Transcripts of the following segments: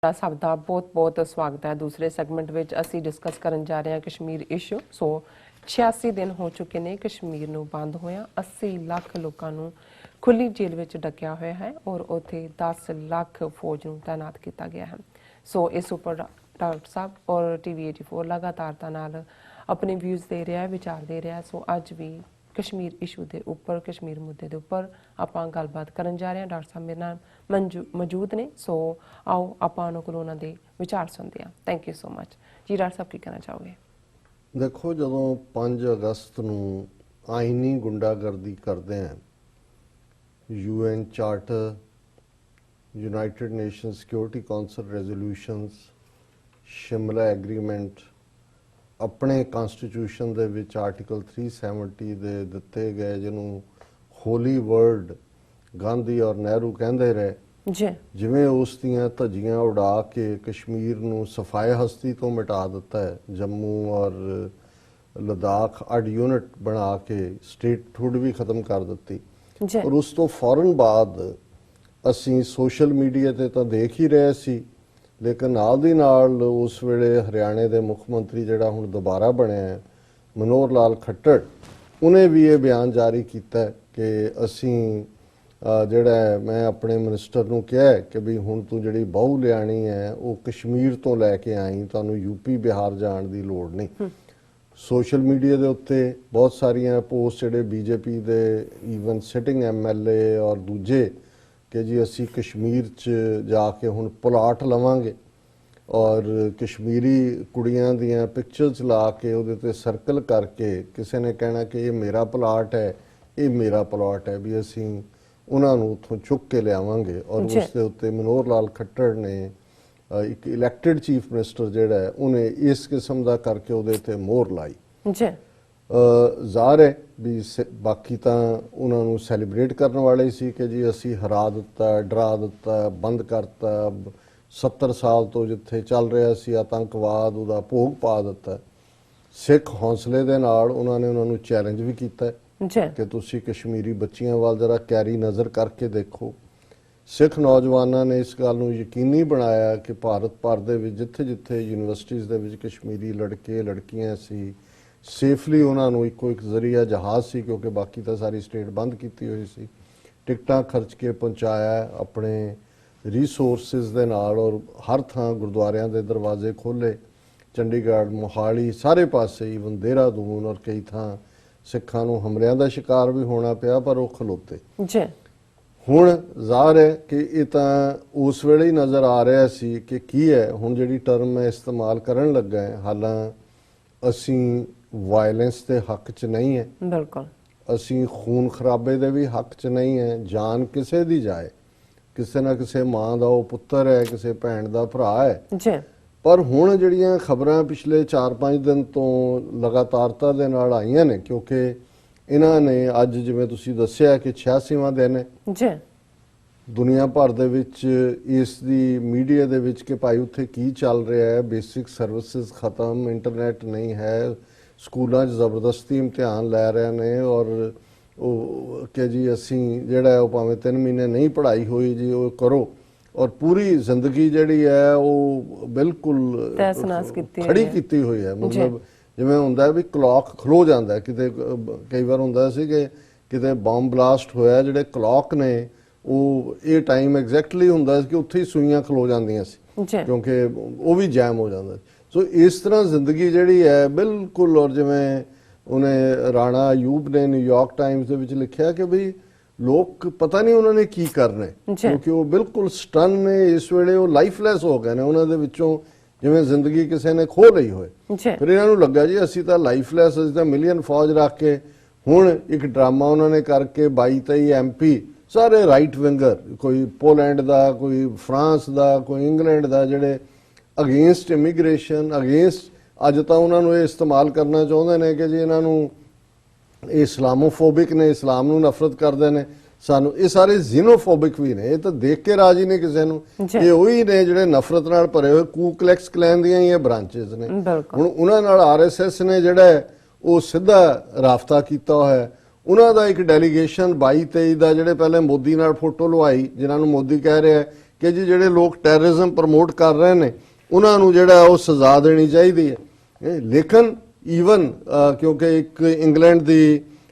ਸਭ ਦਾ ਬਹੁਤ-ਬਹੁਤ ਸਵਾਗਤ ਹੈ। ਦੂਸਰੇ ਸੈਗਮੈਂਟ ਵਿੱਚ ਅਸੀਂ ਡਿਸਕਸ ਕਰਨ ਜਾ ਰਹੇ ਹਾਂ ਕਸ਼ਮੀਰ ਇਸ਼ੂ। 86 ਦਿਨ ਹੋ ਚੁੱਕੇ ਨੇ ਕਸ਼ਮੀਰ ਨੂੰ ਬੰਦ ਹੋਇਆ। 80 ਲੱਖ ਲੋਕਾਂ ਨੂੰ ਖੁੱਲੀ ਜੇਲ੍ਹ ਵਿੱਚ ਡੱਕਿਆ ਹੋਇਆ ਹੈ ਔਰ ਉੱਥੇ 10 ਲੱਖ ਫੌਜ ਨੂੰ ਤਾਇਨਾਤ ਕੀਤਾ ਗਿਆ ਹੈ। ਇਸ ਉੱਪਰ ਡਾਕਟਰ ਸਾਹਿਬ ਔਰ TV 84 ਲਗਾਤਾਰ ਨਾਲ ਆਪਣੇ ਵਿਊਜ਼ ਦੇ ਰਿਹਾ ਹੈ, ਵਿਚਾਰ ਦੇ ਰਿਹਾ ਹੈ। ਅੱਜ ਵੀ कश्मीर इशू के उपर कश्मीर मुद्दे के उपर आपां गलबात करन जा रहे हैं। डॉक्टर साहब मेरे नाल मौजूद ने, आओ आपां उन्होंने दे विचार सुनते हैं। Thank you so much ji. Doctor साहब की कहना चाहोगे? देखो, जदों 5 अगस्त नूं आईनी गुंडागर्दी करते हैं, UN charter, United Nation Security Council resolutions, Shimla agreement, अपने कॉन्स्टिट्यूशन दे विच आर्टिकल 370 दे दिते गए जिन्हों होली वर्ड गांधी और नेहरू कहते रहे, जिवें उस दियां धज्जियां उड़ा के कश्मीर नूं सफाए हस्ती तो मिटा दिता है। जम्मू और लद्दाख अड यूनिट बना के स्टेटहुड भी खत्म कर दिती। और उस तो फौरन बाद असीं सोशल मीडिया ते तां देख ही रहे सी, लेकिन नाल दी नाल उस वेले हरियाणे के मुख मंत्री जिहड़ा हुण दोबारा बनिया है मनोहर लाल खट्टर, उन्हें भी ये बयान जारी किया कि असीं जिहड़ा मैं अपने मिनिस्टर नूं कहा कि भी हुण तूं जिहड़ी बहू लियाणी है वो कश्मीर तो लैके आई, तुहानूं यूपी बिहार जाण दी लोड़ नहीं। सोशल मीडिया के उत्ते बहुत सारिया पोस्ट जिहड़े BJP के ईवन सिटिंग MLA और दूजे कि जी असी कश्मीर च जाके हुण प्लाट लवांगे और कश्मीरी कुड़ियां दियां पिक्चर्स ला के उहदे ते सर्कल करके किसी ने कहना कि ये मेरा प्लाट है, ये मेरा प्लाट है, भी असी उन्हां नूं उत्थों चुक के लियावांगे। और उस दे उत्ते मनोहर लाल खट्टर ने एक इलैक्टेड चीफ मिनिस्टर जिहड़ा है उन्हें इस किस्म का करके उहदे ते मोहर लाई। ਜ਼ਾਹਰ है भी बाकी तो उन्होंने सैलीब्रेट करने वाले सी कि जी असी हरा दिता, डरा दिता, बंद करता, 70 साल तो जिथे चल रहा सी आतंकवाद उहदा भोग पा दिता। सिख हौसले दे नाल उन्होंने उन्होंने चैलेंज भी किया कि तुसी कश्मीरी बच्चियां वाल जरा कैरी नज़र करके देखो। सिख नौजवानों ने इस गल नूं यकीनी बनाया कि भारत भर दे विच जिथे जिथे यूनिवर्सिटीज़ दे विच कश्मीरी लड़के लड़कियां सी सेफली उन्होंने एक जरिया जहाज़ सी, क्योंकि बाकी तो सारी स्टेट बंद की हुई सी, टिकटां खर्च के पहुँचाया अपने रिसोर्सिस दे नाल। और हर थां गुरुद्वारियां दे दरवाजे खोले, चंडीगढ़ मोहाली सारे पासे, ईवन देहरादून और कई थां सिखां नूं हमलियां दा शिकार भी होना पिया, पर वो खलोते। हुण ज़ाहिर है कि ये तां उस वेले ही नज़र आ रहा सी कि की है हुण जिहड़ी टर्म मैं इस्तेमाल करन लगा है, हालां असीं वायलेंस के हक च नहीं है, बिल्कुल असी खून खराबे दे भी हक च नहीं है। जान किसे दी जाए, किसी ना किसी माँ का वो पुत्र है, किसी भैन का भरा है। पर हुण जिहड़ियां खबरां पिछले 4-5 दिन तो लगातारता दे नाल आईयां ने, क्योंकि इन्हां ने अज जिवें तुसीं दस्सिआ कि 86वां दिन है दुनिया भर दे विच इस दी मीडिया दे विच कि भाई उत्थे की चल रहा है, बेसिक सर्विसिज खत्म, इंटरनेट नहीं है, स्कूलों जबरदस्ती इम्तिहान लै रहे ने और कि जी असी जिहड़ा है भावें 3 महीने नहीं पढ़ाई हुई जी वो करो, और पूरी जिंदगी जिहड़ी है वो बिल्कुल खड़ी की हुई है। मतलब जिवें हुंदा है भी क्लॉक खलो जाता है, किते कई बार हुंदा सी कि किते बॉम्ब ब्लास्ट होया, जिहड़े क्लॉक ने वो ये टाइम एग्जैक्टली हुंदा कि उत्थे ही सूइयां खलो जांदियां सी, क्योंकि वो भी जैम हो जाता। सो इस तरह जिंदगी जिहड़ी है बिल्कुल। और जिवें उन्हें राणा अयूब ने न्यूयॉर्क टाइम्स दे विच लिखिया कि बई लोग पता नहीं उन्होंने की करने, क्योंकि वो बिल्कुल स्टन ने, इस वेले वो लाइफलैस हो गए ने, उन्होंने विचों जिवें जिंदगी किसी ने खो लई होए। फिर इन्हों लगा जी असी तो लाइफलैस, असी तो मिलियन फौज रख के हुण एक ड्रामा उन्होंने करके 22-23 MP सारे राइट विंगर, कोई पोलैंड का, कोई फ्रांस का, कोई इंग्लैंड का, जिहड़े अगेंस्ट इमीग्रेशन अगेंस्ट अज तो उन्होंने इस्तेमाल करना चाहते हैं कि जी इन्हों इस्लामोफोबिक ने, इस्लाम नूं नफरत करते हैं सानू, ये सारे जीनोफोबिक भी ने, ये तो देख के राजी ने किसी नूं। ये वही ने जिहड़े नफरत नाल भरे हुए कू क्लैक्स क्लैन दियां ही ब्रांचेस ने। हुण उन्हां नाल RSS ने जिहड़ा है वो सीधा राबता कीता होया। उन्हां दा एक डेलीगेशन 22-23 दा जिहड़े पहले मोदी नाल फोटो लवाई, जिन्हां नूं मोदी कह रहा है ਕਿ ਜੀ ਜਿਹੜੇ ਲੋਕ ਟੈਰਰਿਜ਼ਮ ਪ੍ਰਮੋਟ ਕਰ ਰਹੇ ਨੇ ਉਹਨਾਂ ਨੂੰ ਜਿਹੜਾ ਉਹ ਸਜ਼ਾ ਦੇਣੀ ਚਾਹੀਦੀ ਹੈ। ਲੇਕਿਨ ਈਵਨ ਕਿਉਂਕਿ ਇੱਕ ਇੰਗਲੈਂਡ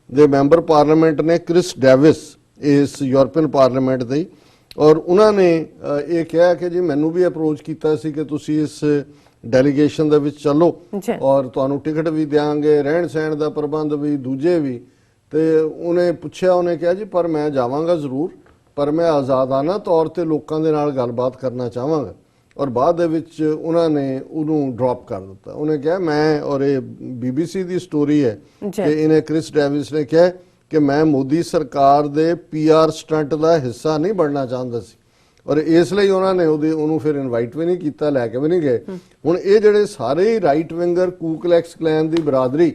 ਦੇ ਮੈਂਬਰ ਪਾਰਲੀਮੈਂਟ ਨੇ ਕ੍ਰਿਸ ਡੇਵਿਸ ਇਸ ਯੂਰਪੀਅਨ ਪਾਰਲੀਮੈਂਟ ਦੇ, ਔਰ ਉਹਨਾਂ ਨੇ ਇਹ ਕਿਹਾ ਕਿ ਜੀ ਮੈਨੂੰ ਵੀ ਅਪਰੋਚ ਕੀਤਾ ਸੀ ਕਿ ਤੁਸੀਂ ਇਸ ਡੈਲੀਗੇਸ਼ਨ ਦੇ ਵਿੱਚ ਚੱਲੋ ਔਰ ਤੁਹਾਨੂੰ ਟਿਕਟ ਵੀ ਦਿਆਂਗੇ, ਰਹਿਣ ਸਹਿਣ ਦਾ ਪ੍ਰਬੰਧ ਵੀ, ਦੂਜੇ ਵੀ। ਤੇ ਉਹਨੇ ਪੁੱਛਿਆ, ਉਹਨੇ ਕਿਹਾ ਜੀ ਪਰ ਮੈਂ ਜਾਵਾਂਗਾ ਜ਼ਰੂਰ, ਪਰ ਮੈਂ ਆਜ਼ਾਦਾਨਾ ਤੌਰ ਤੇ ਲੋਕਾਂ ਦੇ ਨਾਲ ਗੱਲਬਾਤ ਕਰਨਾ ਚਾਹਾਂਗਾ। ਔਰ ਬਾਅਦ ਦੇ ਵਿੱਚ ਉਹਨਾਂ ਨੇ ਉਹਨੂੰ ਡ੍ਰੌਪ ਕਰ ਦਿੱਤਾ। ਉਹਨੇ ਕਿਹਾ ਮੈਂ, ਔਰ ਇਹ BBC ਦੀ ਸਟੋਰੀ ਹੈ ਕਿ ਇਹਨੇ ਕ੍ਰਿਸ ਡੇਵਿਸ ਨੇ ਕਿਹਾ ਕਿ ਮੈਂ ਮੋਦੀ ਸਰਕਾਰ ਦੇ PR ਸਟੰਟ ਦਾ ਹਿੱਸਾ ਨਹੀਂ ਬਣਨਾ ਚਾਹੁੰਦਾ ਸੀ, ਔਰ ਇਸ ਲਈ ਉਹਨਾਂ ਨੇ ਉਹਨੂੰ ਫਿਰ ਇਨਵਾਈਟ ਵੀ ਨਹੀਂ ਕੀਤਾ, ਲੈ ਕੇ ਵੀ ਨਹੀਂ ਗਏ। ਹੁਣ ਇਹ ਜਿਹੜੇ ਸਾਰੇ ਹੀ ਰਾਈਟ ਵਿੰਗਰ ਕੂਕਲੈਕਸ ਕਲੈਨ ਦੀ ਬਰਾਦਰੀ,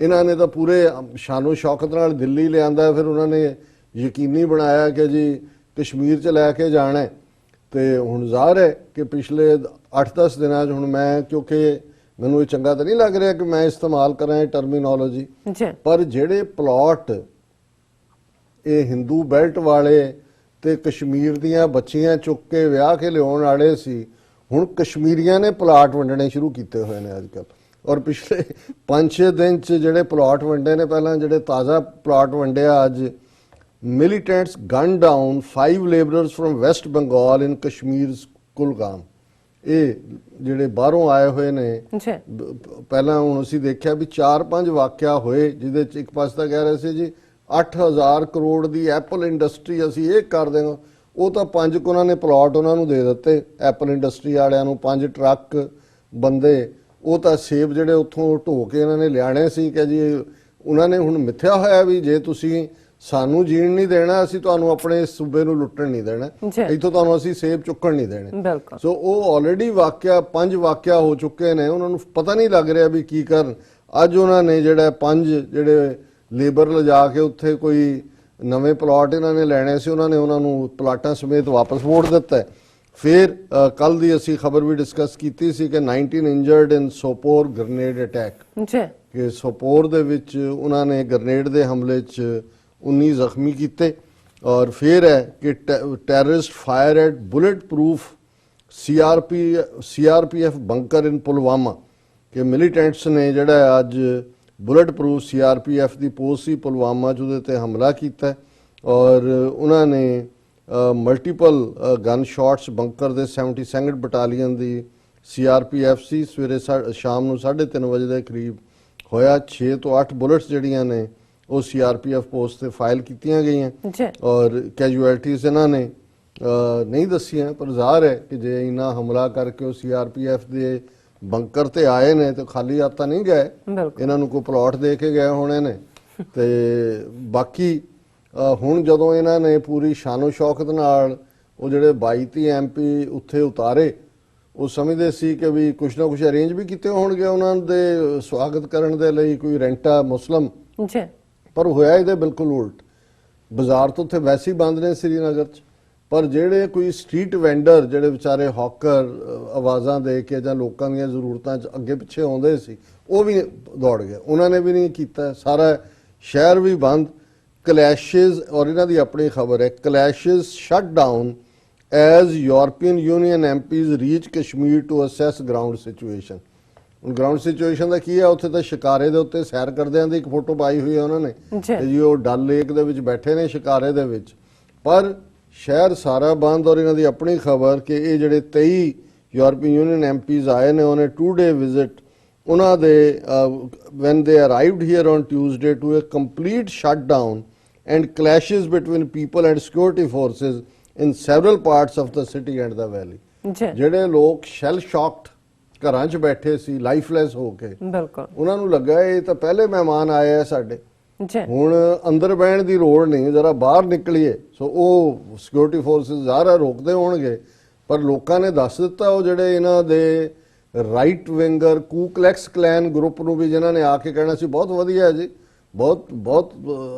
ਇਹਨਾਂ ਨੇ ਤਾਂ ਪੂਰੇ ਸ਼ਾਨੋ ਸ਼ੌਕਤ ਨਾਲ ਦਿੱਲੀ ਲਿਆਂਦਾ, ਫਿਰ ਉਹਨਾਂ ਨੇ ਯਕੀਨੀ ਬਣਾਇਆ ਕਿ ਜੀ ਕਸ਼ਮੀਰ 'ਚ ਲੈ ਕੇ ਜਾਣਾ। ਤੇ ਹੁਣ ਜ਼ਾਹਰ ਹੈ ਕਿ ਪਿਛਲੇ 8-10 ਦਿਨਾਂ 'ਚ, ਹੁਣ ਮੈਂ ਕਿਉਂਕਿ ਮੈਨੂੰ ਇਹ ਚੰਗਾ ਤਾਂ ਨਹੀਂ ਲੱਗ ਰਿਹਾ ਕਿ ਮੈਂ ਇਸਤੇਮਾਲ ਕਰਾਂ ਇਹ ਟਰਮੀਨੋਲੋਜੀ, ਪਰ ਜਿਹੜੇ ਪਲਾਟ ਇਹ ਹਿੰਦੂ ਬੈਲਟ ਵਾਲੇ ਤੇ ਕਸ਼ਮੀਰ ਦੀਆਂ ਬੱਚੀਆਂ ਚੁੱਕ ਕੇ ਵਿਆਹ ਕੇ ਲਿਆਉਣ ਵਾਲੇ ਸੀ, ਹੁਣ ਕਸ਼ਮੀਰੀਆਂ ਨੇ ਪਲਾਟ ਵੰਡਣੇ ਸ਼ੁਰੂ ਕੀਤੇ ਹੋਏ ਨੇ ਅੱਜ ਕੱਲ੍ਹ। ਔਰ ਪਿਛਲੇ 5-6 ਦਿਨ 'ਚ ਜਿਹੜੇ ਪਲਾਟ ਵੰਡੇ ਨੇ, ਪਹਿਲਾਂ ਜਿਹੜੇ ਤਾਜ਼ਾ ਪਲਾਟ ਵੰਡਿਆ ਅੱਜ, militants gunned down 5 laborers from West Bengal in Kashmir's Kulgam। ਇਹ ਜਿਹੜੇ ਬਾਹਰੋਂ ਆਏ ਹੋਏ ਨੇ, ਪਹਿਲਾਂ ਹੁਣ ਅਸੀਂ ਦੇਖਿਆ ਵੀ 4-5 ਵਾਕਿਆ ਹੋਏ ਜਿਹਦੇ ਚ ਇੱਕ ਪਾਸੇ ਤਾਂ ਕਹਿ ਰਹੇ ਸੀ ਜੀ 8000 ਕਰੋੜ ਦੀ ਐਪਲ ਇੰਡਸਟਰੀ ਅਸੀਂ ਇਹ ਕਰ ਦੇਵਾਂ, ਉਹ ਤਾਂ 5 ਉਹਨਾਂ ਨੇ ਪਲਾਟ ਉਹਨਾਂ ਨੂੰ ਦੇ ਦਿੱਤੇ ਐਪਲ ਇੰਡਸਟਰੀ ਵਾਲਿਆਂ ਨੂੰ, 5 ਟਰੱਕ ਬੰਦੇ, ਉਹ ਤਾਂ ਸੇਬ ਜਿਹੜੇ ਉੱਥੋਂ ਢੋ ਕੇ ਇਹਨਾਂ ਨੇ ਲਿਆਣੇ ਸੀ ਕਿ ਜੀ ਉਹਨਾਂ ਨੇ ਹੁਣ ਮਿੱਥਿਆ ਹੋਇਆ ਵੀ ਜੇ ਤੁਸੀਂ ਸਾਨੂੰ ਜੀਣ ਨਹੀਂ ਦੇਣਾ, ਅਸੀਂ ਤੁਹਾਨੂੰ ਆਪਣੇ ਸੂਬੇ ਨੂੰ ਲੁੱਟਣ ਨਹੀਂ ਦੇਣਾ, ਇੱਥੋਂ ਤੁਹਾਨੂੰ ਅਸੀਂ ਸੇਬ ਚੁੱਕਣ ਨਹੀਂ ਦੇਣੇ। ਸੋ ਉਹ ਆਲਰੇਡੀ ਵਾਕਿਆ 5 ਵਾਕਿਆ ਹੋ ਚੁੱਕੇ ਨੇ, ਉਹਨਾਂ ਨੂੰ ਪਤਾ ਨਹੀਂ ਲੱਗ ਰਿਹਾ ਵੀ ਕੀ ਕਰਨ। ਅੱਜ ਉਹਨਾਂ ਨੇ ਜਿਹੜਾ 5 ਜਿਹੜੇ ਲੇਬਰ ਲਿਜਾ ਕੇ ਉੱਥੇ ਕੋਈ ਨਵੇਂ ਪਲਾਟ ਇਹਨਾਂ ਨੇ ਲੈਣੇ ਸੀ, ਉਹਨਾਂ ਨੇ ਉਹਨਾਂ ਨੂੰ ਪਲਾਟਾਂ ਸਮੇਤ ਵਾਪਸ ਮੋੜ ਦਿੱਤਾ। ਫਿਰ ਕੱਲ ਦੀ ਅਸੀਂ ਖਬਰ ਵੀ ਡਿਸਕਸ ਕੀਤੀ ਸੀ ਕਿ 19 ਇੰਜਰਡ ਇਨ ਸੋਪੋਰ ਗ੍ਰੇਨੇਡ ਅਟੈਕ, ਕਿ ਸੋਪੋਰ ਦੇ ਵਿੱਚ ਉਹਨਾਂ ਨੇ ਗ੍ਰੇਨੇਡ ਦੇ ਹਮਲੇ 'ਚ 19 ਜ਼ਖਮੀ ਕੀਤੇ। ਔਰ ਫਿਰ ਹੈ ਕਿ terrorist fire at bullet proof CRPF bunker in Pulwama, ਕਿ ਮਿਲੀਟੈਂਟਸ ਨੇ ਜਿਹੜਾ ਅੱਜ ਬੁਲੇਟ ਪ੍ਰੂਫ CRPF ਦੀ ਪੋਸਟ ਸੀ ਪੁਲਵਾਮਾ 'ਚ, ਉਹਦੇ ਤੇ ਹਮਲਾ ਕੀਤਾ ਔਰ ਉਹਨਾਂ ਨੇ ਮਲਟੀਪਲ ਗਨ ਸ਼ਾਟਸ ਬੰਕਰ ਦੇ 72nd ਬਟਾਲੀਅਨ ਦੀ CRPF ਸੀ। ਸਵੇਰੇ ਸ਼ਾਮ ਨੂੰ 3:30 ਵਜੇ ਦੇ ਕਰੀਬ ਹੋਇਆ। 6 ਤੋਂ 8 ਬੁਲੇਟਸ ਜਿਹੜੀਆਂ ਨੇ ਉਹ CRPF ਪੋਸਟ ਤੇ ਫਾਈਲ ਕੀਤੀਆਂ ਗਈਆਂ ਔਰ ਕੈਜੂਅਲਟੀਜ਼ ਇਹਨਾਂ ਨੇ ਨਹੀਂ ਦੱਸੀਆਂ, ਪਰ ਜ਼ਾਹਰ ਹੈ ਕਿ ਜੇ ਇਹਨਾਂ ਹਮਲਾ ਕਰਕੇ ਉਹ CRPF ਦੇ ਬੰਕਰ ਤੇ ਆਏ ਨੇ ਤੇ ਖਾਲੀ ਹੱਥ ਨਹੀਂ ਗਏ, ਇਹਨਾਂ ਨੂੰ ਕੋਈ ਪਲਾਟ ਦੇ ਕੇ ਗਏ ਹੋਣੇ ਨੇ। ਤੇ ਬਾਕੀ ਹੁਣ ਜਦੋਂ ਇਹਨਾਂ ਨੇ ਪੂਰੀ ਸ਼ਾਨੋ ਸ਼ੌਕਤ ਨਾਲ ਉਹ ਜਿਹੜੇ 22-23 MP ਉੱਥੇ ਉਤਾਰੇ, ਉਹ ਸਮਝਦੇ ਸੀ ਕਿ ਵੀ ਕੁਛ ਨਾ ਕੁਛ ਅਰੇਂਜ ਵੀ ਕੀਤੇ ਹੋਣਗੇ ਉਹਨਾਂ ਦੇ ਸਵਾਗਤ ਕਰਨ ਦੇ ਲਈ, ਕੋਈ ਰੈਂਟਾ ਮੁਸਲਮ, ਪਰ ਹੋਇਆ ਇਹਦੇ ਬਿਲਕੁਲ ਉਲਟ। ਬਾਜ਼ਾਰ ਤੋਂ ਉੱਥੇ ਵੈਸੇ ਹੀ ਬੰਦ ਨੇ ਸ੍ਰੀਨਗਰ 'ਚ, ਪਰ ਜਿਹੜੇ ਕੋਈ ਸਟਰੀਟ ਵੈਂਡਰ ਜਿਹੜੇ ਵਿਚਾਰੇ ਹੌਕਰ ਆਵਾਜ਼ਾਂ ਦੇ ਕੇ ਜਾਂ ਲੋਕਾਂ ਦੀਆਂ ਜ਼ਰੂਰਤਾਂ 'ਚ ਅੱਗੇ ਪਿੱਛੇ ਆਉਂਦੇ ਸੀ, ਉਹ ਵੀ ਦੌੜ ਗਏ, ਉਹਨਾਂ ਨੇ ਵੀ ਨਹੀਂ ਕੀਤਾ, ਸਾਰਾ ਸ਼ਹਿਰ ਵੀ ਬੰਦ। ਕਲੈਸ਼ਿਸ, ਔਰ ਇਹਨਾਂ ਦੀ ਆਪਣੀ ਖਬਰ ਹੈ, clashes shut down as European Union MPs reach Kashmir to assess ground situation. ਹੁਣ ਗਰਾਊਂਡ ਸਿਚੁਏਸ਼ਨ ਦਾ ਕੀ ਹੈ, ਉੱਥੇ ਤਾਂ ਸ਼ਿਕਾਰੇ ਦੇ ਉੱਤੇ ਸੈਰ ਕਰਦਿਆਂ ਦੀ ਇੱਕ ਫੋਟੋ ਪਾਈ ਹੋਈ ਹੈ ਉਹਨਾਂ ਨੇ ਜੀ, ਉਹ ਡਲ ਲੇਕ ਦੇ ਵਿੱਚ ਬੈਠੇ ਨੇ ਸ਼ਿਕਾਰੇ ਦੇ ਵਿੱਚ, ਪਰ ਸ਼ਹਿਰ ਸਾਰਾ ਬੰਦ। ਔਰ ਇਹਨਾਂ ਦੀ ਆਪਣੀ ਖਬਰ ਕਿ ਇਹ ਜਿਹੜੇ 23 ਯੂਰਪੀਅਨ ਯੂਨੀਅਨ MPs ਆਏ ਨੇ, ਉਹਨੇ 2-day ਵਿਜ਼ਿਟ ਉਹਨਾਂ ਦੇ when they arrived here on Tuesday to a complete shutdown and clashes between people and security forces in several parts of the city and the valley। ਜਿਹੜੇ ਲੋਕ shell shocked ਘਰਾਂ 'ਚ ਬੈਠੇ ਸੀ ਲਾਈਫਲੈਸ ਹੋ ਕੇ, ਉਹਨਾਂ ਨੂੰ ਲੱਗਾ ਇਹ ਤਾਂ ਪਹਿਲੇ ਮਹਿਮਾਨ ਆਏ ਆ ਸਾਡੇ, ਹੁਣ ਅੰਦਰ ਬਹਿਣ ਦੀ ਲੋੜ ਨਹੀਂ, ਜ਼ਰਾ ਬਾਹਰ ਨਿਕਲੀਏ। ਸੋ ਉਹ ਸਿਕਿਉਰਿਟੀ ਫੋਰਸਿਸ ਜ਼ਾਹਰ ਰੋਕਦੇ ਹੋਣਗੇ, ਪਰ ਲੋਕਾਂ ਨੇ ਦੱਸ ਦਿੱਤਾ, ਉਹ ਜਿਹੜੇ ਇਹਨਾਂ ਦੇ ਰਾਈਟ ਵਿੰਗਰ ਕੂਕਲੈਕਸ ਕਲੈਨ ਗਰੁੱਪ ਨੂੰ ਵੀ, ਜਿਨ੍ਹਾਂ ਨੇ ਆ ਕੇ ਕਹਿਣਾ ਸੀ ਬਹੁਤ ਵਧੀਆ ਜੀ, ਬਹੁਤ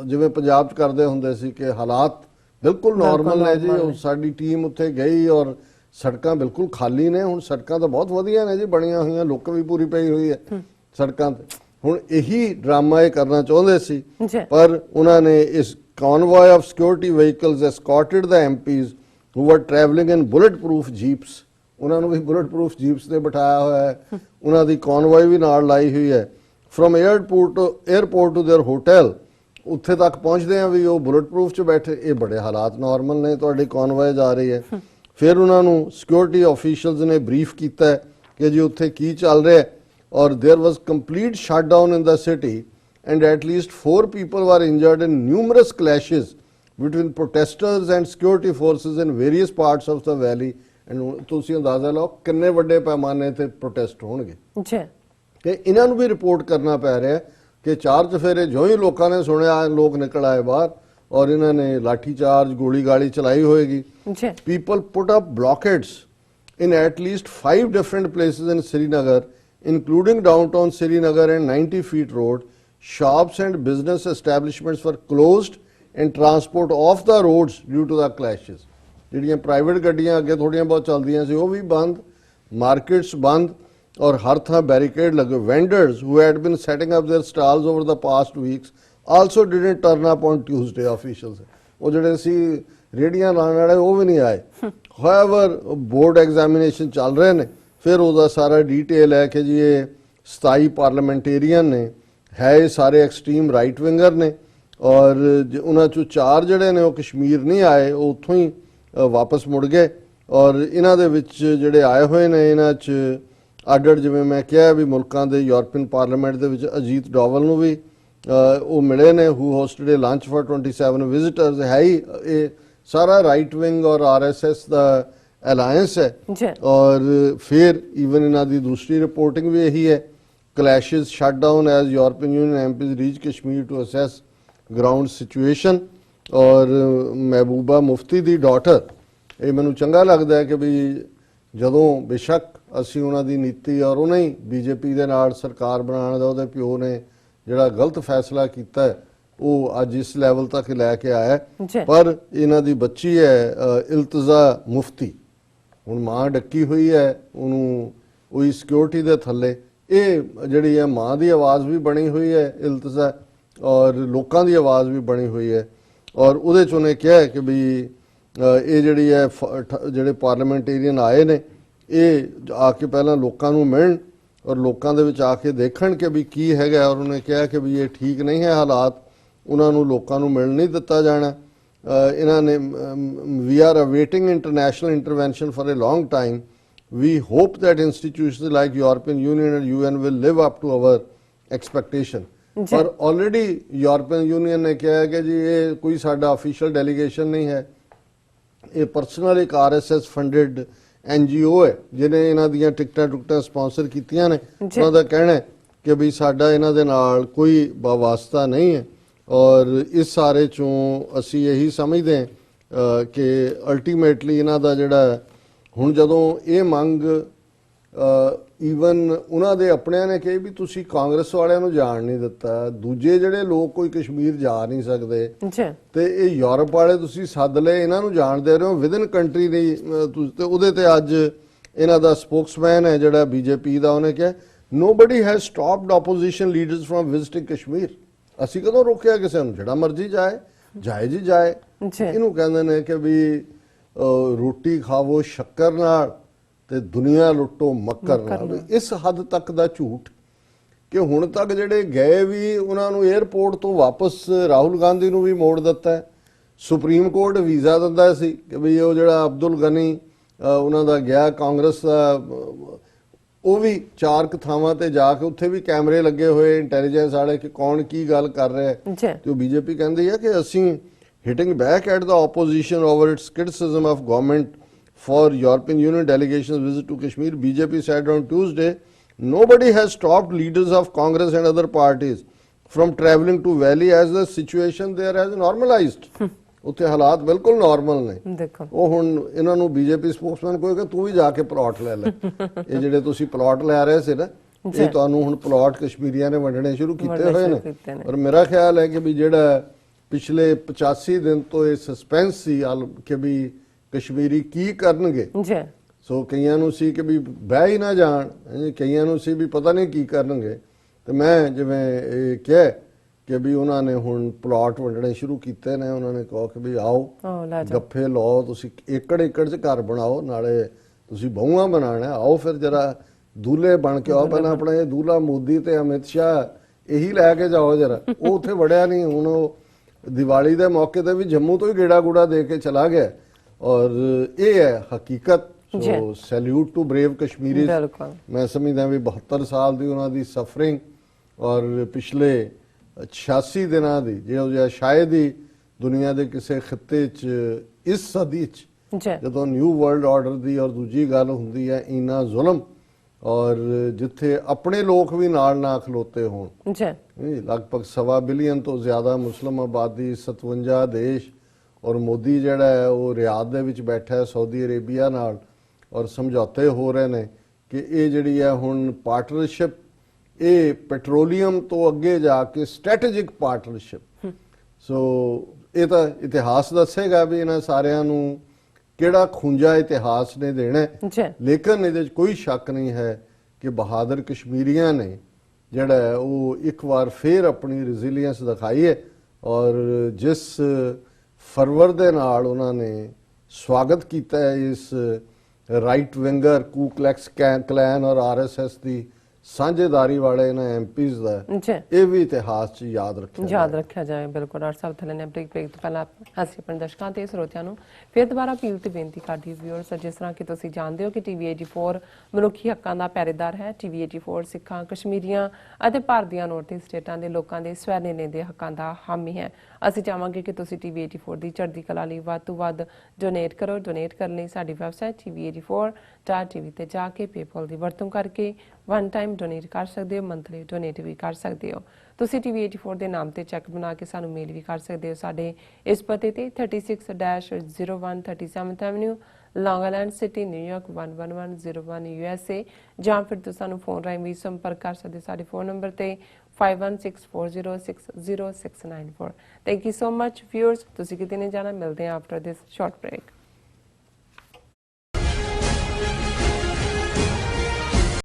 ਜਿਵੇਂ ਪੰਜਾਬ 'ਚ ਕਰਦੇ ਹੁੰਦੇ ਸੀ ਕਿ ਹਾਲਾਤ ਬਿਲਕੁਲ ਨਾਰਮਲ ਨੇ ਜੀ, ਸਾਡੀ ਟੀਮ ਉੱਥੇ ਗਈ ਔਰ ਸੜਕਾਂ ਬਿਲਕੁਲ ਖਾਲੀ ਨੇ, ਹੁਣ ਸੜਕਾਂ ਤਾਂ ਬਹੁਤ ਵਧੀਆ ਨੇ ਜੀ ਬਣੀਆਂ ਹੋਈਆਂ, ਲੁੱਕ ਵੀ ਪੂਰੀ ਪਈ ਹੋਈ ਹੈ ਸੜਕਾਂ ਤੇ। ਹੁਣ ਇਹੀ ਡਰਾਮਾ ਇਹ ਕਰਨਾ ਚਾਹੁੰਦੇ ਸੀ, ਪਰ ਉਹਨਾਂ ਨੇ ਇਸ convoy of security vehicles escorted the MPs who were traveling in bulletproof jeeps, ਉਹਨਾਂ ਨੂੰ ਵੀ bulletproof jeeps ਤੇ ਬਿਠਾਇਆ ਹੋਇਆ ਹੈ, ਉਹਨਾਂ ਦੀ ਕਨਵੋਏ ਵੀ ਨਾਲ ਲਾਈ ਹੋਈ ਹੈ, from airport to their hotel, ਉੱਥੇ ਤੱਕ ਪਹੁੰਚਦੇ ਆ ਵੀ ਉਹ bulletproof ਚ ਬੈਠੇ। ਇਹ ਬੜੇ ਹਾਲਾਤ ਨਾਰਮਲ ਨੇ, ਤੁਹਾਡੀ ਕਨਵੋਏ ਜਾ ਰਹੀ ਹੈ। ਫਿਰ ਉਹਨਾਂ ਨੂੰ ਸਿਕਿਉਰਿਟੀ ਆਫੀਸ਼ੀਅਲਸ ਨੇ ਬਰੀਫ ਕੀਤਾ ਹੈ ਕਿ ਜੀ ਉੱਥੇ ਕੀ ਚੱਲ ਰਿਹਾ ਹੈ, ਔਰ there was complete shutdown in the city and at least 4 people were injured in numerous clashes between protesters and security forces in various parts of the valley। and ਤੁਸੀਂ ਅੰਦਾਜ਼ਾ ਲਾਓ ਕਿੰਨੇ ਵੱਡੇ ਪੈਮਾਨੇ ਤੇ ਪ੍ਰੋਟੈਸਟ ਹੋਣਗੇ ਜੀ। ਤੇ ਇਹਨਾਂ ਨੂੰ ਵੀ ਰਿਪੋਰਟ ਕਰਨਾ ਪੈ ਰਿਹਾ ਕਿ ਚਾਰ ਚਫੇਰੇ ਜੋ ਹੀ ਲੋਕਾਂ ਨੇ ਸੁਣਿਆ, ਲੋਕ ਨਿਕਲ ਆਏ ਬਾਹਰ ਔਰ ਇਹਨਾਂ ਨੇ ਲਾਠੀ ਚਾਰਜ, ਗੋਲੀ ਗਾਲੀ ਚਲਾਈ ਹੋਏਗੀ। People put up blockades in at least 5 different places in Srinagar, including downtown Srinagar and 90 Feet Road. Shops and business establishments were closed and transport off the roads due to the clashes. ਜਿਹੜੀਆਂ private ਗੱਡੀਆਂ ਅੱਗੇ ਥੋੜੀਆਂ ਬਹੁਤ ਚੱਲਦੀਆਂ ਸੀ ਉਹ ਵੀ ਬੰਦ, markets ਬੰਦ, ਔਰ ਹਰ ਥਾਂ ਬੈਰੀਕੇਡ ਲੱਗੇ। Vendors who had been setting up their stalls over the past weeks also didn't turn up on Tuesday, officials। ਉਹ ਜਿਹੜੇ ਸੀ ਰੇੜੀਆਂ ਲਾਉਣ ਵਾਲੇ ਉਹ ਵੀ ਨਹੀਂ ਆਏ। ਹਾਊਐਵਰ ਬੋਰਡ ਐਗਜ਼ਾਮੀਨੇਸ਼ਨ ਚੱਲ ਰਹੇ ਨੇ, ਫਿਰ ਉਹਦਾ ਸਾਰਾ ਡੀਟੇਲ ਹੈ ਕਿ ਜੀ ਇਹ 27 ਪਾਰਲੀਮੈਂਟੇਰੀਅਨ ਨੇ, ਹੈ ਇਹ ਸਾਰੇ ਐਕਸਟ੍ਰੀਮ ਰਾਈਟ ਵਿੰਗਰ ਨੇ, ਔਰ ਉਹਨਾਂ ਚੋਂ 4 ਜਿਹੜੇ ਨੇ ਉਹ ਕਸ਼ਮੀਰ ਨਹੀਂ ਆਏ, ਉਹ ਉੱਥੋਂ ਹੀ ਵਾਪਸ ਮੁੜ ਗਏ। ਔਰ ਇਹਨਾਂ ਦੇ ਵਿੱਚ ਜਿਹੜੇ ਆਏ ਹੋਏ ਨੇ, ਇਹਨਾਂ 'ਚ ਅੱਡ-ਅੱਡ, ਜਿਵੇਂ ਮੈਂ ਕਿਹਾ ਵੀ ਮੁਲਕਾਂ ਦੇ ਯੂਰਪੀਅਨ ਪਾਰਲੀਮੈਂਟ ਦੇ ਵਿੱਚ ਅਜੀਤ ਡੋਵਲ ਨੂੰ ਵੀ ਉਹ ਮਿਲੇ ਨੇ, ਹੂ ਹੋਸਟਡ ਏ ਲੰਚ ਫॉर 27 ਵਿਜ਼ਿਟਰਸ। ਹੈ ਹੀ ਇਹ ਸਾਰਾ ਰਾਈਟ ਵਿੰਗ ਔਰ RSS ਦਾ ਅਲਾਇੰਸ ਹੈ। ਔਰ ਫਿਰ ਈਵਨ ਇਹਨਾਂ ਦੀ ਦੂਸਰੀ ਰਿਪੋਰਟਿੰਗ ਵੀ ਇਹੀ ਹੈ, clashes shut down as European Union MPs reach Kashmir to assess ground situation। ਔਰ ਮਹਿਬੂਬਾ ਮੁਫਤੀ ਦੀ ਡਾਟਰ, ਇਹ ਮੈਨੂੰ ਚੰਗਾ ਲੱਗਦਾ ਹੈ ਕਿ ਵੀ ਜਦੋਂ ਬੇਸ਼ੱਕ ਅਸੀਂ ਉਹਨਾਂ ਦੀ ਨੀਤੀ ਔਰ ਉਹਨੇ ਹੀ BJP ਦੇ ਨਾਲ ਸਰਕਾਰ ਬਣਾਉਣ ਦਾ ਉਹਦੇ ਪਿਓ ਨੇ ਜਿਹੜਾ ਗਲਤ ਫੈਸਲਾ ਕੀਤਾ ਹੈ ਉਹ ਅੱਜ ਇਸ ਲੈਵਲ ਤੱਕ ਲੈ ਕੇ ਆਇਆ, ਪਰ ਇਹਨਾਂ ਦੀ ਬੱਚੀ ਹੈ ਇਲਤਜ਼ਾ ਮੁਫਤੀ, ਹੁਣ ਮਾਂ ਡੱਕੀ ਹੋਈ ਹੈ ਉਹਨੂੰ ਉਹੀ ਸਿਕਿਉਰਿਟੀ ਦੇ ਥੱਲੇ। ਇਹ ਜਿਹੜੀ ਹੈ ਮਾਂ ਦੀ ਆਵਾਜ਼ ਵੀ ਬਣੀ ਹੋਈ ਹੈ ਇਲਤਜ਼ਾ, ਔਰ ਲੋਕਾਂ ਦੀ ਆਵਾਜ਼ ਵੀ ਬਣੀ ਹੋਈ ਹੈ। ਔਰ ਉਹਦੇ 'ਚ ਉਹਨੇ ਕਿਹਾ ਕਿ ਵੀ ਇਹ ਜਿਹੜੀ ਹੈ ਜਿਹੜੇ ਪਾਰਲੀਮੈਂਟੇਰੀਅਨ ਆਏ ਨੇ ਇਹ ਆ ਕੇ ਪਹਿਲਾਂ ਲੋਕਾਂ ਨੂੰ ਮਿਲਣ ਔਰ ਲੋਕਾਂ ਦੇ ਵਿੱਚ ਆ ਕੇ ਦੇਖਣ ਕਿ ਵੀ ਕੀ ਹੈਗਾ। ਔਰ ਉਹਨੇ ਕਿਹਾ ਕਿ ਵੀ ਇਹ ਠੀਕ ਨਹੀਂ ਹੈ ਹਾਲਾਤ, ਉਹਨਾਂ ਨੂੰ ਲੋਕਾਂ ਨੂੰ ਮਿਲਣ ਨਹੀਂ ਦਿੱਤਾ ਜਾਣਾ। ਇਹਨਾਂ ਨੇ we are awaiting international intervention for a long time. We hope that institutions like European Union and UN will live up to our expectation। ਪਰ already European Union ਨੇ ਕਿਹਾ ਕਿ ਜੀ ਇਹ ਕੋਈ ਸਾਡਾ official delegation ਨਹੀਂ ਹੈ, ਇਹ ਪਰਸਨਲ ਇੱਕ RSS funded NGO ਹੈ ਜਿਹਨੇ ਇਹਨਾਂ ਦੀਆਂ ਟਿਕਟਾਂ ਸਪਾਂਸਰ ਕੀਤੀਆਂ ਨੇ। ਉਹਨਾਂ ਦਾ ਕਹਿਣਾ ਹੈ ਕਿ ਵੀ ਸਾਡਾ ਇਹਨਾਂ ਦੇ ਨਾਲ ਕੋਈ ਵਾਸਤਾ ਨਹੀਂ ਹੈ। ਔਰ ਇਸ ਸਾਰੇ ਚੋਂ ਅਸੀਂ ਇਹੀ ਸਮਝਦੇ ਹਾਂ ਕਿ ਅਲਟੀਮੇਟਲੀ ਇਹਨਾਂ ਦਾ ਜਿਹੜਾ ਹੁਣ ਜਦੋਂ ਇਹ ਮੰਗ ਈਵਨ ਉਹਨਾਂ ਦੇ ਆਪਣਿਆਂ ਨੇ ਕਹੀ ਵੀ ਤੁਸੀਂ ਕਾਂਗਰਸ ਵਾਲਿਆਂ ਨੂੰ ਜਾਣ ਨਹੀਂ ਦਿੱਤਾ, ਦੂਜੇ ਜਿਹੜੇ ਲੋਕ ਕੋਈ ਕਸ਼ਮੀਰ ਜਾ ਨਹੀਂ ਸਕਦੇ ਤੇ ਇਹ ਯੂਰਪ ਵਾਲੇ ਤੁਸੀਂ ਸੱਦ ਲਏ, ਇਹਨਾਂ ਨੂੰ ਜਾਣ ਦੇ ਰਹੇ ਹੋ ਵਿਦਨ ਕੰਟਰੀ ਨਹੀਂ। ਤੇ ਉਹਦੇ ਤੇ ਅੱਜ ਇਹਨਾਂ ਦਾ ਸਪੋਕਸਮੈਨ ਹੈ ਜਿਹੜਾ BJP ਦਾ, ਉਹਨੇ ਕਿਹਾ nobody has stopped opposition leaders from visiting Kashmir. ਅਸੀਂ ਕਦੋਂ ਰੋਕਿਆ ਕਿਸੇ ਨੂੰ, ਜਿਹੜਾ ਮਰਜ਼ੀ ਜਾਏ, ਜਾਏ ਜੀ ਜਾਏ। ਇਹਨੂੰ ਕਹਿੰਦੇ ਨੇ ਕਿ ਵੀ ਰੋਟੀ ਖਾਵੋ ਸ਼ੱਕਰ ਨਾਲ ਤੇ ਦੁਨੀਆ ਲੁੱਟੋ ਮੱਕਰ ਨਾਲ। ਇਸ ਹੱਦ ਤੱਕ ਦਾ ਝੂਠ ਕਿ ਹੁਣ ਤੱਕ ਜਿਹੜੇ ਗਏ ਵੀ ਉਹਨਾਂ ਨੂੰ 에ਅਰਪੋਰਟ ਤੋਂ ਵਾਪਸ ਰਾਹੁਲ ਗਾਂਧੀ ਨੂੰ ਵੀ ਮੋੜ ਦਿੱਤਾ ਹੈ। ਸੁਪਰੀਮ ਕੋਰਟ ਵੀਜ਼ਾ ਦਿੰਦਾ ਸੀ ਕਿ ਵੀ ਉਹ ਜਿਹੜਾ ਅਬਦੁਲ ਗਨੀ ਉਹਨਾਂ ਦਾ ਗਿਆ ਕਾਂਗਰਸ ਦਾ, ਉਹ ਵੀ 4 ਥਾਵਾਂ ਤੇ ਜਾ ਕੇ ਉੱਥੇ ਵੀ ਕੈਮਰੇ ਲੱਗੇ ਹੋਏ ਇੰਟੈਲੀਜੈਂਸ ਵਾਲੇ ਕਿ ਕੌਣ ਕੀ ਗੱਲ ਕਰ ਰਿਹਾ ਹੈ। ਤੇ BJP ਕਹਿੰਦੀ ਹੈ ਕਿ ਅਸੀਂ hitting back at the opposition over its criticism of government for European Union delegation's visit to Kashmir, BJP said on Tuesday, nobody has stopped leaders of Congress and other parties from traveling to Valley as the situation there has normalized। ਉੱਥੇ ਹਾਲਾਤ ਬਿਲਕੁਲ normal ਨੇ। ਉਹ ਹੁਣ ਇਹਨਾਂ ਨੂੰ BJP Spokesman ਕਹੇਗਾ ਤੂੰ ਵੀ ਜਾ ਕੇ ਪਲਾਟ ਲੈ ਲੈ, ਇਹ ਜਿਹੜੇ ਤੁਸੀਂ ਪਲਾਟ ਲੈ ਰਹੇ ਸੀ ਨਾ ਇਹ ਤੁਹਾਨੂੰ ਹੁਣ ਪਲਾਟ ਕਸ਼ਮੀਰੀਆਂ ਨੇ ਵੰਡਣੇ ਸ਼ੁਰੂ ਕੀਤੇ ਹੋਏ ਨੇ। ਔਰ ਮੇਰਾ ਖਿਆਲ ਹੈ ਕਿ ਵੀ ਜਿਹੜਾ ਪਿਛਲੇ 85 ਦਿਨ ਤੋਂ ਇਹ ਸਸਪੈਂਸ ਸੀ ਕਿ ਵੀ ਕਸ਼ਮੀਰੀ ਕੀ ਕਰਨਗੇ। ਸੋ ਕਈਆਂ ਨੂੰ ਸੀ ਕਿ ਵੀ ਬਹਿ ਹੀ ਨਾ ਜਾਣ, ਕਈਆਂ ਨੂੰ ਸੀ ਵੀ ਪਤਾ ਨਹੀਂ ਕੀ ਕਰਨਗੇ। ਤੇ ਮੈਂ ਜਿਵੇਂ ਇਹ ਕਿਹਾ ਕਿ ਵੀ ਉਹਨਾਂ ਨੇ ਹੁਣ ਪਲਾਟ ਵੰਡਣੇ ਸ਼ੁਰੂ ਕੀਤੇ ਨੇ। ਉਹਨਾਂ ਨੇ ਕਹੋ ਕਿ ਵੀ ਆਓ ਲੈ ਜਾਓ, ਗੱਫੇ ਲਓ, ਤੁਸੀਂ ਏਕੜ ਏਕੜ 'ਚ ਘਰ ਬਣਾਓ, ਨਾਲੇ ਤੁਸੀਂ ਬਹੂਆਂ ਬਣਾਉਣਾ, ਆਓ ਫਿਰ ਜਰਾ ਦੂਲੇ ਬਣ ਕੇ ਆਓ। ਪਹਿਲਾਂ ਆਪਣੇ ਦੂਲਾ ਮੋਦੀ ਤੇ ਅਮਿਤ ਸ਼ਾਹ ਇਹੀ ਲੈ ਕੇ ਜਾਓ ਜਰਾ। ਉਹ ਉੱਥੇ ਵੜਿਆ ਨਹੀਂ। ਹੁਣ ਉਹ ਦੀਵਾਲੀ ਦੇ ਮੌਕੇ ਤੇ ਵੀ ਜੰਮੂ ਤੋਂ ਹੀ ਗੇੜਾ ਗੂੜਾ ਦੇ ਕੇ ਚਲਾ ਗਿਆ। ਔਰ ਇਹ ਹੈ ਹਕੀਕਤ। ਸੋ ਸੈਲੂਟ ਟੂ ਬ੍ਰੇਵ ਕਸ਼ਮੀਰੀ। ਮੈਂ ਸਮਝਦਾ ਵੀ 72 ਸਾਲ ਦੀ ਉਹਨਾਂ ਦੀ ਸਫਰਿੰਗ ਔਰ ਪਿਛਲੇ 86 ਦਿਨਾਂ ਦੀ ਜਿਹੋ ਜਿਹਾ ਸ਼ਾਇਦ ਹੀ ਦੁਨੀਆ ਦੇ ਕਿਸੇ ਖਿੱਤੇ 'ਚ ਇਸ ਸਦੀ 'ਚ ਜਦੋਂ ਨਿਊ ਵਰਲਡ ਆਰਡਰ ਦੀ ਔਰ ਦੂਜੀ ਗੱਲ ਹੁੰਦੀ ਹੈ ਇੰਨਾ ਜ਼ੁਲਮ, ਔਰ ਜਿੱਥੇ ਆਪਣੇ ਲੋਕ ਵੀ ਨਾਲ ਨਾ ਖਲੋਤੇ ਹੋਣ। ਲਗਭਗ 1.25 ਬਿਲੀਅਨ ਤੋਂ ਜ਼ਿਆਦਾ ਮੁਸਲਿਮ ਆਬਾਦੀ, 57 ਦੇਸ਼, ਔਰ ਮੋਦੀ ਜਿਹੜਾ ਹੈ ਉਹ ਰਿਆਦ ਦੇ ਵਿੱਚ ਬੈਠਾ ਹੈ ਸਾਊਦੀ ਅਰੇਬੀਆ ਨਾਲ, ਔਰ ਸਮਝੌਤੇ ਹੋ ਰਹੇ ਨੇ ਕਿ ਇਹ ਜਿਹੜੀ ਹੈ ਹੁਣ ਪਾਰਟਨਰਸ਼ਿਪ, ਇਹ ਪੈਟਰੋਲੀਅਮ ਤੋਂ ਅੱਗੇ ਜਾ ਕੇ ਸਟ੍ਰੈਟੇਜਿਕ ਪਾਰਟਨਰਸ਼ਿਪ। ਸੋ ਇਹ ਤਾਂ ਇਤਿਹਾਸ ਦੱਸੇਗਾ ਵੀ ਇਹਨਾਂ ਸਾਰਿਆਂ ਨੂੰ ਕਿਹੜਾ ਖੁੰਝਾ ਇਤਿਹਾਸ ਨੇ ਦੇਣਾ। ਲੇਕਿਨ ਇਹਦੇ 'ਚ ਕੋਈ ਸ਼ੱਕ ਨਹੀਂ ਹੈ ਕਿ ਬਹਾਦਰ ਕਸ਼ਮੀਰੀਆਂ ਨੇ ਜਿਹੜਾ ਹੈ ਉਹ ਇੱਕ ਵਾਰ ਫੇਰ ਆਪਣੀ ਰੈਜ਼ਿਲੀਅੰਸ ਦਿਖਾਈ ਹੈ। ਔਰ ਜਿਸ ਫਰਵਰ ਦੇ ਨਾਲ ਉਹਨਾਂ ਨੇ ਸਵਾਗਤ ਕੀਤਾ ਹੈ ਇਸ ਰਾਈਟ ਵਿੰਗਰ ਕੂਕਲੈਕਸ ਕਲੈਨ ਔਰ ਆਰਐਸਐਸ ਦੀ ਸਾਂਝੇਦਾਰੀ ਵਾਲੇ ਇਹਨਾਂ ਐਮਪੀਜ਼ ਦਾ, ਇਹ ਵੀ ਇਤਿਹਾਸ 'ਚ ਯਾਦ ਰੱਖਿਆ ਜਾਏ। ਬਿਲਕੁਲ। ਡਾਕਟਰ ਸਾਹਿਬ ਥੱਲੇ ਨੇ ਬ੍ਰੇਕ ਤੋਂ ਪਹਿਲਾਂ ਅਸੀਂ ਆਪਣੇ ਦਰਸ਼ਕਾਂ ਤੇ ਸਰੋਤਿਆਂ ਨੂੰ ਫਿਰ ਦੁਬਾਰਾ ਅਪੀਲ ਤੇ ਬੇਨਤੀ ਕਰਦੀ ਵਿਊਅਰਸ, ਜਿਸ ਤਰ੍ਹਾਂ ਕਿ ਤੁਸੀਂ ਜਾਣਦੇ ਹੋ ਕਿ ਟੀਵੀ 84 ਮਨੁੱਖੀ ਹੱਕਾਂ ਦਾ ਪਹਿਰੇਦਾਰ ਹੈ। ਟੀਵੀ 84 ਸਿੱਖਾਂ, ਕਸ਼ਮੀਰੀਆਂ ਅਤੇ ਭਾਰਤ ਦੀਆਂ ਨੌਰਥ ਸਟੇਟਾਂ ਦੇ ਲੋਕਾਂ ਦੇ ਸਵੈ ਨਿਰਣੇ ਦੇ ਹੱਕਾਂ ਦਾ ਹਾਮੀ ਹੈ। ਅਸੀਂ ਚਾਹਾਂਗੇ ਕਿ ਤੁਸੀਂ ਟੀਵੀ 84 ਦੀ ਚੜ੍ਹਦੀ ਕਲਾ ਲਈ ਵੱਧ ਤੋਂ ਵੱਧ ਡੋਨੇਟ ਕਰੋ। ਡੋਨੇਟ ਕਰਨ ਲਈ ਸਾਡੀ ਵੈਬਸਾਈਟ tv84.tv ਤੇ ਜਾ ਕੇ ਪੇਪਾਲ ਦੀ ਵਰਤੋਂ ਕਰਕੇ ਵਨ ਟਾਈਮ ਡੋਨੇਟ ਕਰ ਸਕਦੇ ਹੋ, ਮੰਥਲੀ ਡੋਨੇਟ ਵੀ ਕਰ ਸਕਦੇ ਹੋ। ਤੁਸੀਂ ਟੀਵੀ 84 ਦੇ ਨਾਮ ਤੇ ਚੈੱਕ ਬਣਾ ਕੇ ਸਾਨੂੰ ਮੇਲ ਵੀ ਕਰ ਸਕਦੇ ਹੋ ਸਾਡੇ ਇਸ ਪਤੇ ਤੇ 36-01 37th ਐਵਨਿਊ, ਲੌਂਗ ਆਈਲੈਂਡ ਸਿਟੀ, ਨਿਊਯਾਰਕ 11101 USA, ਜਾਂ ਫਿਰ ਤੁਸੀਂ ਸਾਨੂੰ ਫੋਨ ਰਾਹੀਂ ਵੀ ਸੰਪਰਕ ਕਰ ਸਕਦੇ ਹੋ ਸਾਡੇ ਫੋਨ ਨੰਬਰ ਤੇ 5164060694। Thank you so much viewers. ਤੁਸੀਂ ਕਿਤੇ ਨਹੀਂ ਜਾਣਾ, ਮਿਲਦੇ ਹਾਂ ਆਫਟਰ ਦਿਸ ਸ਼ਾਰਟ ਬ੍ਰੇਕ।